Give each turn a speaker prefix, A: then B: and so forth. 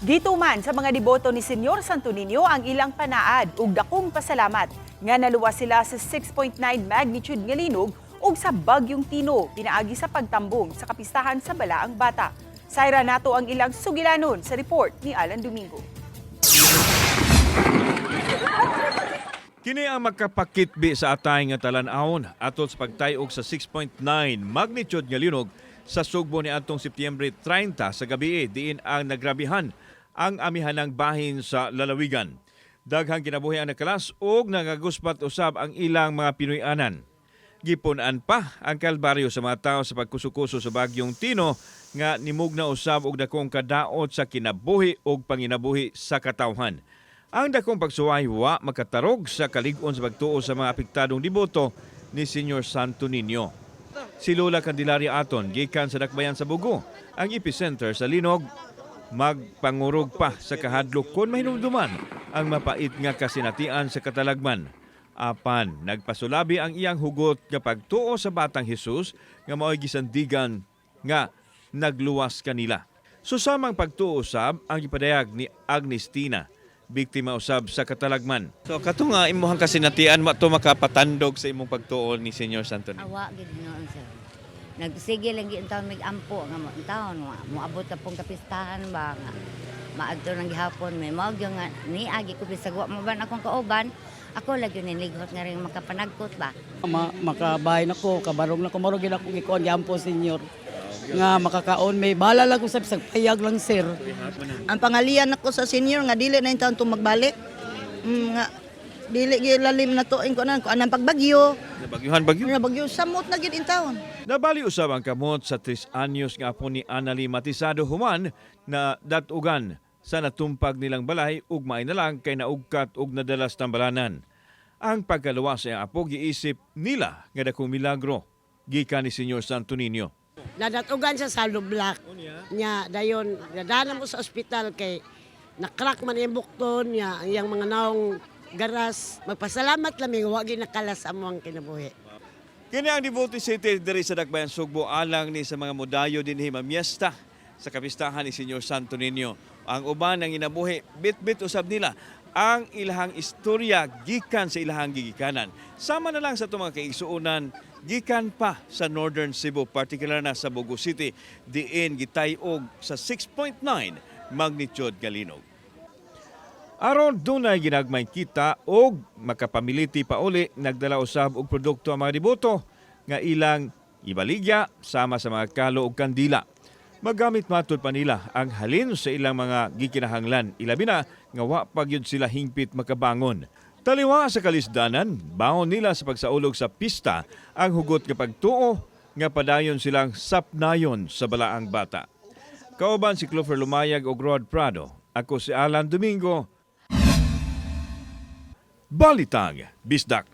A: Gituman sa mga deboto ni Senyor Santo Niño ang ilang panaad ug dakong pasalamat nga naluwas sila sa 6.9 magnitude nga linog ug sa bagyong Tino pinaagi sa pagtambong sa kapistahan sa Balaang Bata. Sayra nato ang ilang sugilanon sa report ni Alan Domingo.
B: Kini ang makapakitbi sa atay nga talan-awon atol sa pagtayog sa 6.9 magnitude nga linog sa Sugbo ni atong Setyembre 30 sa gabi diin ang nagrabihan ang amihanang bahin sa lalawigan. Daghang kinabuhi ang nakalas ug nangaguspat usab ang ilang mga Pinoy-anan. Gipunan pa ang kalbaryo sa mga tao sa pagkusukuso sa bagyong Tino nga nimugna usab og dakong kadaot sa kinabuhi ug panginabuhi sa katawhan. Ang dakong pagsuway wa makatarog sa kalig-on sa pagtuo sa mga apektadong deboto ni Senyor Santo Niño. Si Lola Candelaria Aton gikan sa Dakbayan sa Bugo, ang epicenter sa linog, magpangurog pa sa kahadlok kon mahinumduman ang mapait nga kasinatian sa katalagman. Apan nagpasulabi ang iyang hugot nga pagtuo sa Batang Hesus nga mao'y gisandigan nga nagluwas kanila. Susamang pagtuo usab ang ipadayag ni Agnestina, biktima usab sa katalagman. So kato nga imuhang kasinatian mato makapatandog sa imong pagtuo ni Senyor Santo Niño.
C: Awa gid noon sir. Nagsige lang gid taon mig-ampo nga taon moabot ta pong kapistahan ba nga maadto nang gihapon may mao nga niagi ko bisag wa mo ban akong kauban. Ako lagi nilighot nga rin makapanagkot ba.
D: Makabahay na ko, kabarong na ko, marong gina kong ikuan, Jampo Senyor. Nga makakaon, may bala lang ko sa payag lang, sir.
E: Ang pangalian ako sa senior nga dili na yung taon itong magbalik. Nga dili gilalim na to ko anang pagbagyo.
B: Nabagyuhan bagyo.
E: Bagyo samot na gid in taon.
B: Nabali usab ang kamot sa 3 anyos nga apo ni Anali Matisado Human na datugan sa natumpag nilang balay ug maay na lang kay naugkat ug nadalas tambalanan. Ang pagkaluwas sa apo giisip nila nga dakong milagro gikan ni Senyor Santo Niño.
D: Nadatugan siya sa lublak. Nya, dayon, nadana mo sa ospital kay nakrak man yung bukton niya, ang mga naong garas. Magpasalamat lamig, wag nakalas amo ang kinabuhi.
B: Kini ang Devote City diri sa Dakbayan Sugbo alang ni sa mga modayo dinhi mamiesta sa kapistahan ni Senyor Santo Niño. Ang uban ang inabuhi, bit-bit usab nila ang ilahang istorya gikan sa ilahang gigikanan. Sama na lang sa itong mga kaigsuunan, gikan pa sa Northern Cebu, partikular na sa Bugo City, diin gitayog sa 6.9 magnitude nga linog. Aron dunay ginagmay kita og makapamiliti pa uli, nagdala usab og produkto ang mga deboto nga ilang ibaligya sama sa mga kalo ug kandila. Magamit matod pa nila ang halin sa ilang mga gikinahanglan, ilabi na nga wa pa gyud sila hingpit makabangon. Taliwa sa kalisdanan, baon nila sa pagsaulog sa pista ang hugot nga pagtuo nga padayon silang sapnayon sa Balaang Bata. Kauban si Clover Lumayag o Rod Prado, ako si Alan Domingo. Balitang Bisdak.